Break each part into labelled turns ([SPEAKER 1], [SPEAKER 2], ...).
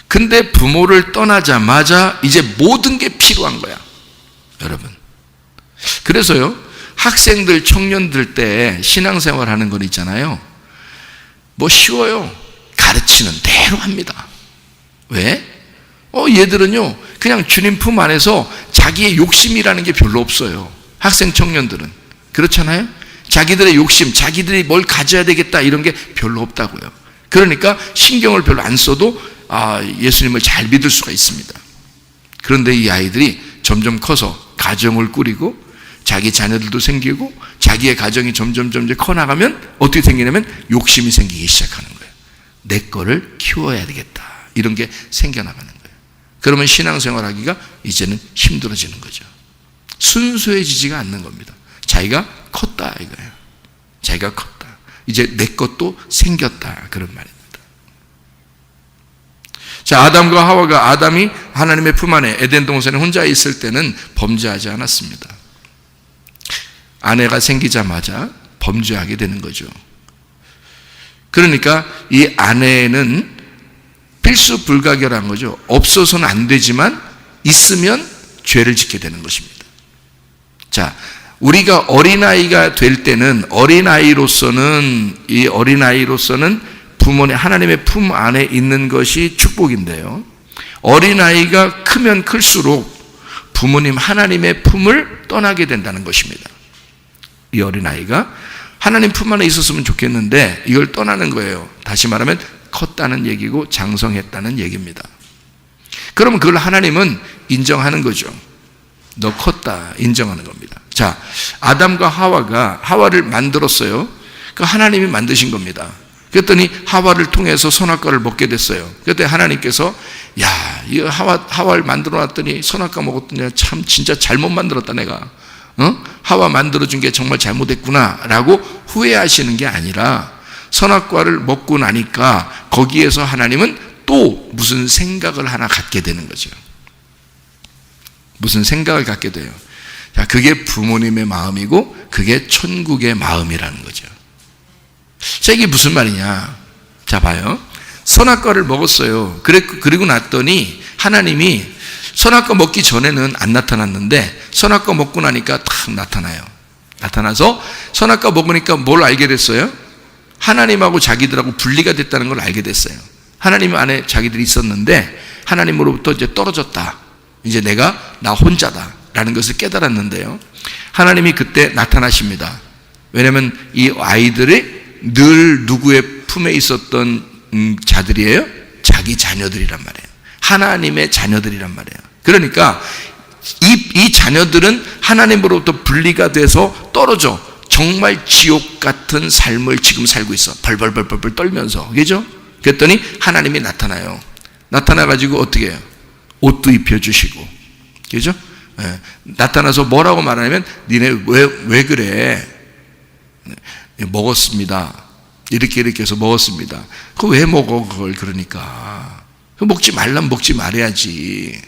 [SPEAKER 1] 근데 부모를 떠나자마자 이제 모든 게 필요한 거야, 여러분. 그래서요, 학생들, 청년들 때 신앙생활 하는 건 있잖아요. 뭐 쉬워요. 가르치는 대로 합니다. 왜? 얘들은요, 그냥 주님 품 안에서 자기의 욕심이라는 게 별로 없어요. 학생, 청년들은. 그렇잖아요? 자기들의 욕심, 자기들이 뭘 가져야 되겠다 이런 게 별로 없다고요. 그러니까 신경을 별로 안 써도 예수님을 잘 믿을 수가 있습니다. 그런데 이 아이들이 점점 커서 가정을 꾸리고 자기 자녀들도 생기고 자기의 가정이 점점 커나가면 어떻게 생기냐면 욕심이 생기기 시작하는 거예요. 내 거를 키워야 되겠다, 이런 게 생겨나가는 거예요. 그러면 신앙생활 하기가 이제는 힘들어지는 거죠. 순수해지지가 않는 겁니다. 자기가 컸다 이거예요. 자기가 컸다, 이제 내 것도 생겼다, 그런 말입니다. 자, 아담과 하와가, 아담이 하나님의 품 안에 에덴 동산에 혼자 있을 때는 범죄하지 않았습니다. 아내가 생기자마자 범죄하게 되는 거죠. 그러니까 이 아내는 필수 불가결한 거죠. 없어서는 안 되지만 있으면 죄를 짓게 되는 것입니다. 자, 우리가 어린아이가 될 때는 어린아이로서는 부모님 하나님의 품 안에 있는 것이 축복인데요, 어린아이가 크면 클수록 부모님 하나님의 품을 떠나게 된다는 것입니다. 이 어린아이가 하나님 품 안에 있었으면 좋겠는데 이걸 떠나는 거예요. 다시 말하면 컸다는 얘기고 장성했다는 얘기입니다. 그러면 그걸 하나님은 인정하는 거죠. 너 컸다, 인정하는 겁니다. 자, 아담과 하와가 하와를 만들었어요. 그 하나님이 만드신 겁니다. 그랬더니 하와를 통해서 선악과를 먹게 됐어요. 그때 하나님께서 야, 이 하와를 만들어 놨더니 선악과 먹었더니 참 진짜 잘못 만들었다 내가. 하와 만들어준 게 정말 잘못했구나 라고 후회하시는 게 아니라 선악과를 먹고 나니까 거기에서 하나님은 또 무슨 생각을 하나 갖게 되는 거죠. 무슨 생각을 갖게 돼요. 자, 그게 부모님의 마음이고 그게 천국의 마음이라는 거죠. 자, 이게 무슨 말이냐? 자, 봐요. 선악과를 먹었어요. 그리고 났더니 하나님이 선악과 먹기 전에는 안 나타났는데 선악과 먹고 나니까 탁 나타나요. 나타나서 선악과 먹으니까 뭘 알게 됐어요? 하나님하고 자기들하고 분리가 됐다는 걸 알게 됐어요. 하나님 안에 자기들이 있었는데 하나님으로부터 이제 떨어졌다. 이제 나 혼자다 라는 것을 깨달았는데요, 하나님이 그때 나타나십니다. 왜냐하면 이 아이들이 늘 누구의 품에 있었던 자들이에요? 자기 자녀들이란 말이에요. 하나님의 자녀들이란 말이에요. 그러니까 이 자녀들은 하나님으로부터 분리가 돼서 떨어져 정말 지옥 같은 삶을 지금 살고 있어. 벌벌 떨면서. 그죠? 그랬더니 하나님이 나타나요. 나타나가지고 어떻게 해요? 옷도 입혀주시고. 그죠? 네. 나타나서 뭐라고 말하냐면 니네 왜 그래? 먹었습니다. 이렇게 해서 먹었습니다. 그거 왜 먹어 그걸? 그러니까 먹지 말라면 먹지 말아야지.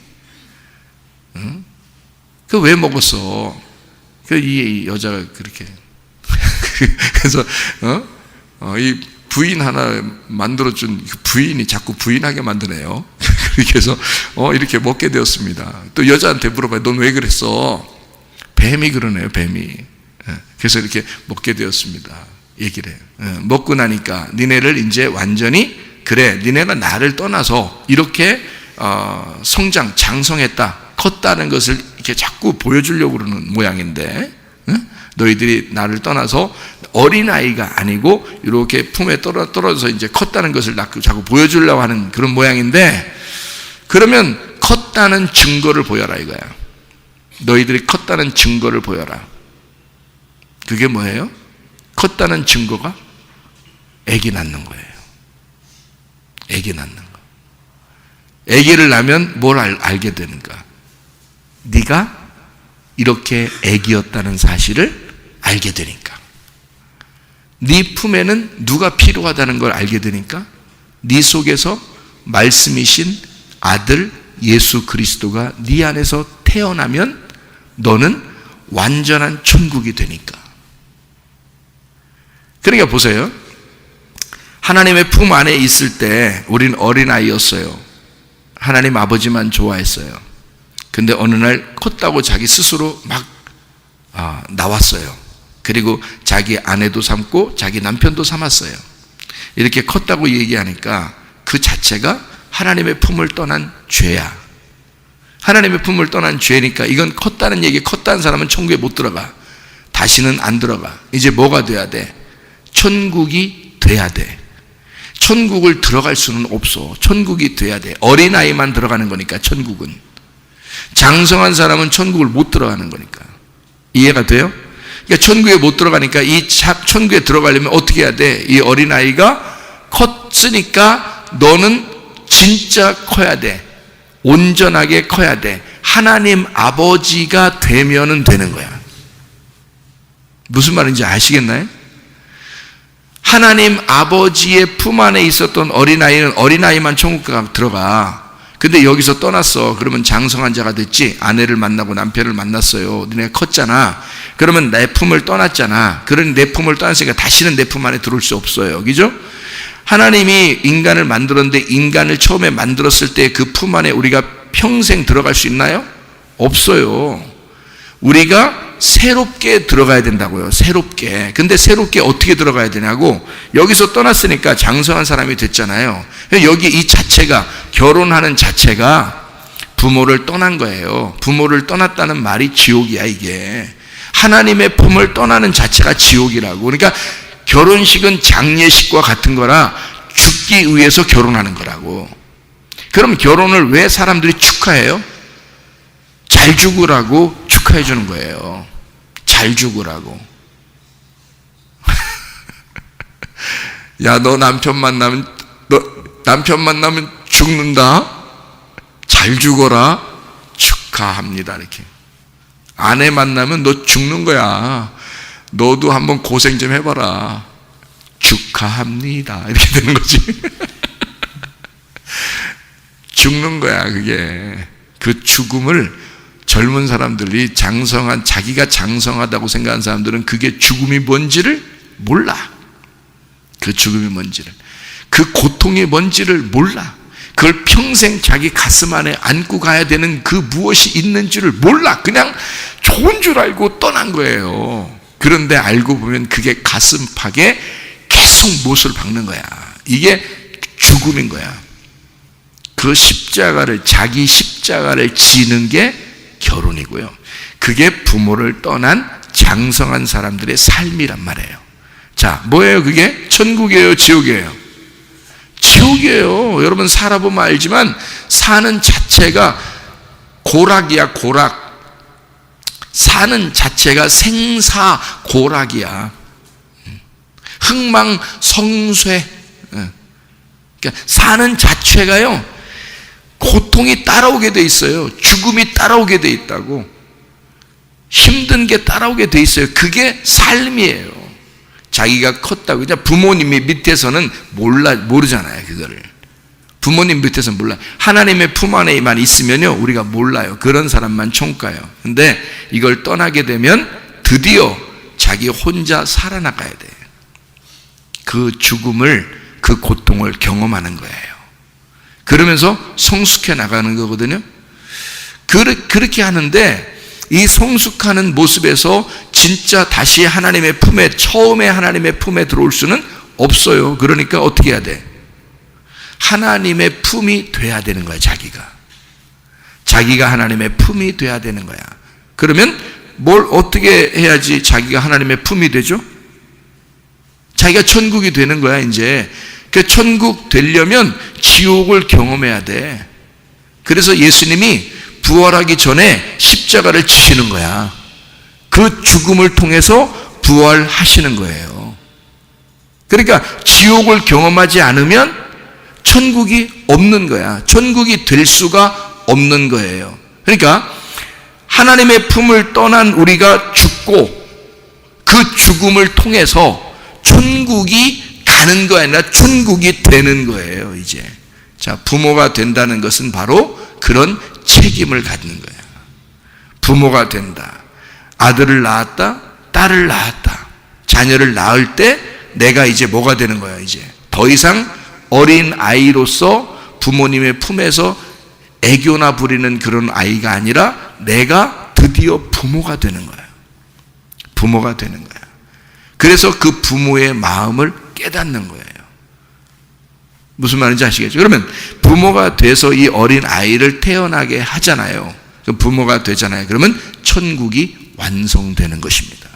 [SPEAKER 1] 응? 그거 왜 먹었어? 이 여자가 그렇게 그래서 이 부인 하나 만들어준 부인이 자꾸 부인하게 만드네요. 그렇게 해서 이렇게 먹게 되었습니다. 또 여자한테 물어봐요. 넌 왜 그랬어? 뱀이 그러네요. 뱀이. 그래서 이렇게 먹게 되었습니다. 얘기를 해요. 먹고 나니까 니네를 이제 완전히 그래, 니네가 나를 떠나서 이렇게 성장, 장성했다, 컸다는 것을 이렇게 자꾸 보여주려고 그러는 모양인데, 너희들이 나를 떠나서 어린아이가 아니고 이렇게 품에 떨어져서 이제 컸다는 것을 자꾸 보여주려고 하는 그런 모양인데, 그러면 컸다는 증거를 보여라 이거야. 너희들이 컸다는 증거를 보여라. 그게 뭐예요? 컸다는 증거가 아기 낳는 거예요. 아기 낳는 거. 아기를 낳으면 뭘 알게 되는가? 네가 이렇게 아기였다는 사실을 알게 되니까. 네 품에는 누가 필요하다는 걸 알게 되니까 네 속에서 말씀이신 아들 예수 그리스도가 네 안에서 태어나면 너는 완전한 천국이 되니까. 그러니까 보세요. 하나님의 품 안에 있을 때 우린 어린아이였어요. 하나님 아버지만 좋아했어요. 근데 어느 날 컸다고 자기 스스로 막 나왔어요. 그리고 자기 아내도 삼고 자기 남편도 삼았어요. 이렇게 컸다고 얘기하니까 그 자체가 하나님의 품을 떠난 죄야. 하나님의 품을 떠난 죄니까 이건 컸다는 얘기, 컸다는 사람은 천국에 못 들어가. 다시는 안 들어가. 이제 뭐가 돼야 돼? 천국이 돼야 돼. 천국을 들어갈 수는 없어. 천국이 돼야 돼. 어린아이만 들어가는 거니까 천국은. 장성한 사람은 천국을 못 들어가는 거니까. 이해가 돼요? 그러니까 천국에 못 들어가니까 이 천국에 들어가려면 어떻게 해야 돼? 이 어린아이가 컸으니까 너는 진짜 커야 돼. 온전하게 커야 돼. 하나님 아버지가 되면은 되는 거야. 무슨 말인지 아시겠나요? 하나님 아버지의 품 안에 있었던 어린아이는 어린아이만 천국 들어가. 근데 여기서 떠났어. 그러면 장성한 자가 됐지. 아내를 만나고 남편을 만났어요. 너네가 컸잖아. 그러면 내 품을 떠났잖아. 그러니 내 품을 떠났으니까 다시는 내 품 안에 들어올 수 없어요. 그죠? 하나님이 인간을 만들었는데 인간을 처음에 만들었을 때 그 품 안에 우리가 평생 들어갈 수 있나요? 없어요. 우리가 새롭게 들어가야 된다고요. 새롭게. 근데 새롭게 어떻게 들어가야 되냐고, 여기서 떠났으니까 장성한 사람이 됐잖아요. 여기 이 자체가, 결혼하는 자체가 부모를 떠난 거예요. 부모를 떠났다는 말이 지옥이야, 이게. 하나님의 품을 떠나는 자체가 지옥이라고. 그러니까 결혼식은 장례식과 같은 거라 죽기 위해서 결혼하는 거라고. 그럼 결혼을 왜 사람들이 축하해요? 잘 죽으라고 축하해 주는 거예요. 잘 죽으라고. 야, 너 남편 만나면 죽는다? 잘 죽어라? 축하합니다. 이렇게. 아내 만나면 너 죽는 거야. 너도 한번 고생 좀 해봐라. 축하합니다. 이렇게 되는 거지. 죽는 거야, 그게. 그 죽음을 젊은 사람들이 자기가 장성하다고 생각하는 사람들은 그게 죽음이 뭔지를 몰라. 그 죽음이 뭔지를. 그 고통이 뭔지를 몰라. 그걸 평생 자기 가슴 안에 안고 가야 되는 그 무엇이 있는지를 몰라. 그냥 좋은 줄 알고 떠난 거예요. 그런데 알고 보면 그게 가슴팍에 계속 못을 박는 거야. 이게 죽음인 거야. 그 자기 십자가를 지는 게 결혼이고요. 그게 부모를 떠난 장성한 사람들의 삶이란 말이에요. 자, 뭐예요 그게? 천국이에요, 지옥이에요? 지옥이에요. 여러분 살아보면 알지만 사는 자체가 고락이야, 고락. 사는 자체가 생사고락이야. 흥망성쇠. 그러니까 사는 자체가요, 고통이 따라오게 돼 있어요. 죽음이 따라오게 돼 있다고. 힘든 게 따라오게 돼 있어요. 그게 삶이에요. 자기가 컸다고. 그냥 부모님이 밑에서는 모르잖아요, 그거를. 부모님 밑에서는 몰라요. 하나님의 품 안에만 있으면요, 우리가 몰라요. 그런 사람만 천국 가요. 근데 이걸 떠나게 되면 드디어 자기 혼자 살아나가야 돼요. 그 죽음을, 그 고통을 경험하는 거예요. 그러면서 성숙해 나가는 거거든요. 그렇게 하는데 이 성숙하는 모습에서 진짜 다시 하나님의 품에, 처음에 하나님의 품에 들어올 수는 없어요. 그러니까 어떻게 해야 돼? 하나님의 품이 돼야 되는 거야, 자기가 하나님의 품이 돼야 되는 거야. 그러면 뭘 어떻게 해야지 자기가 하나님의 품이 되죠? 자기가 천국이 되는 거야, 이제. 그 천국 되려면 지옥을 경험해야 돼. 그래서 예수님이 부활하기 전에 십자가를 지시는 거야. 그 죽음을 통해서 부활하시는 거예요. 그러니까 지옥을 경험하지 않으면 천국이 없는 거야. 천국이 될 수가 없는 거예요. 그러니까 하나님의 품을 떠난 우리가 죽고 그 죽음을 통해서 천국이 가는 거 아니라 천국이 되는 거예요, 이제. 자, 부모가 된다는 것은 바로 그런 책임을 갖는 거야. 부모가 된다. 아들을 낳았다, 딸을 낳았다. 자녀를 낳을 때 내가 이제 뭐가 되는 거야, 이제. 더 이상 어린 아이로서 부모님의 품에서 애교나 부리는 그런 아이가 아니라 내가 드디어 부모가 되는 거예요. 부모가 되는 거예요. 그래서 그 부모의 마음을 깨닫는 거예요. 무슨 말인지 아시겠죠? 그러면 부모가 돼서 이 어린 아이를 태어나게 하잖아요. 부모가 되잖아요. 그러면 천국이 완성되는 것입니다.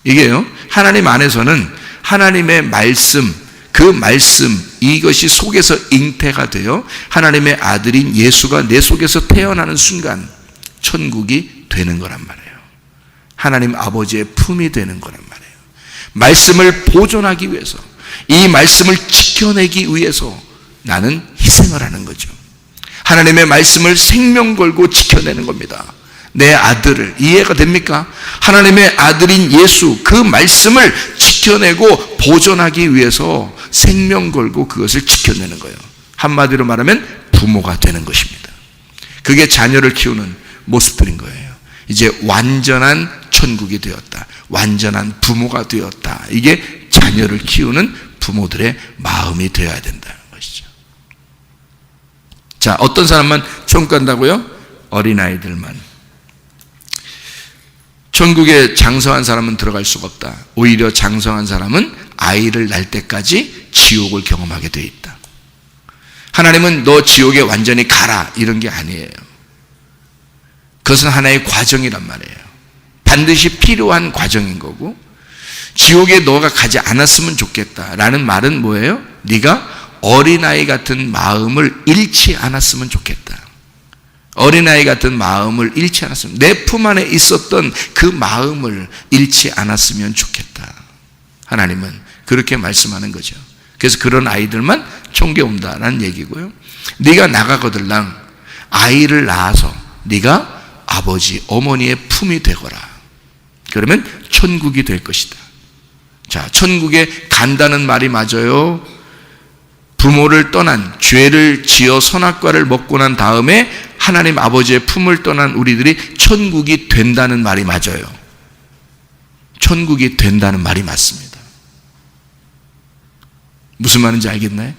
[SPEAKER 1] 이게요, 하나님 안에서는 하나님의 말씀, 그 말씀, 이것이 속에서 잉태가 되어 하나님의 아들인 예수가 내 속에서 태어나는 순간 천국이 되는 거란 말이에요. 하나님 아버지의 품이 되는 거란 말이에요. 말씀을 보존하기 위해서, 이 말씀을 지켜내기 위해서 나는 희생을 하는 거죠. 하나님의 말씀을 생명 걸고 지켜내는 겁니다. 내 아들을, 이해가 됩니까? 하나님의 아들인 예수, 그 말씀을 지켜내고 보존하기 위해서 생명 걸고 그것을 지켜내는 거예요. 한마디로 말하면 부모가 되는 것입니다. 그게 자녀를 키우는 모습들인 거예요. 이제 완전한 천국이 되었다. 완전한 부모가 되었다. 이게 자녀를 키우는 부모들의 마음이 되어야 된다는 것이죠. 자, 어떤 사람만 천국 간다고요? 어린아이들만. 천국에 장성한 사람은 들어갈 수가 없다. 오히려 장성한 사람은 아이를 낳을 때까지 지옥을 경험하게 되어 있다. 하나님은 너 지옥에 완전히 가라 이런 게 아니에요. 그것은 하나의 과정이란 말이에요. 반드시 필요한 과정인 거고, 지옥에 너가 가지 않았으면 좋겠다라는 말은 뭐예요? 네가 어린아이 같은 마음을 잃지 않았으면 좋겠다. 어린아이 같은 마음을 잃지 않았으면, 내 품 안에 있었던 그 마음을 잃지 않았으면 좋겠다. 하나님은 그렇게 말씀하는 거죠. 그래서 그런 아이들만 천국에 온다라는 얘기고요. 네가 나가거들랑 아이를 낳아서 네가 아버지, 어머니의 품이 되거라. 그러면 천국이 될 것이다. 자, 천국에 간다는 말이 맞아요. 부모를 떠난, 죄를 지어 선악과를 먹고 난 다음에 하나님 아버지의 품을 떠난 우리들이 천국이 된다는 말이 맞아요. 천국이 된다는 말이 맞습니다. 무슨 말인지 알겠나요?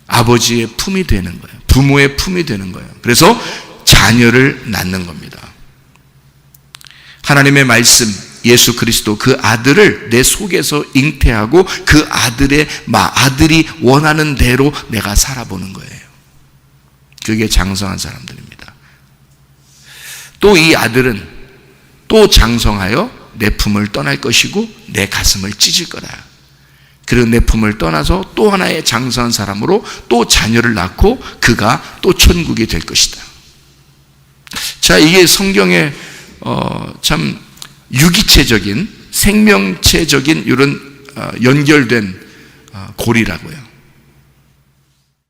[SPEAKER 1] 아버지의 품이 되는 거예요. 부모의 품이 되는 거예요. 그래서 자녀를 낳는 겁니다. 하나님의 말씀, 예수 그리스도 그 아들을 내 속에서 잉태하고 그 아들이 원하는 대로 내가 살아보는 거예요. 그게 장성한 사람들입니다. 또 이 아들은 또 장성하여 내 품을 떠날 것이고 내 가슴을 찢을 거다. 그리고 내 품을 떠나서 또 하나의 장성한 사람으로 또 자녀를 낳고 그가 또 천국이 될 것이다. 자, 이게 성경의 참 유기체적인, 생명체적인 이런 연결된 고리라고요.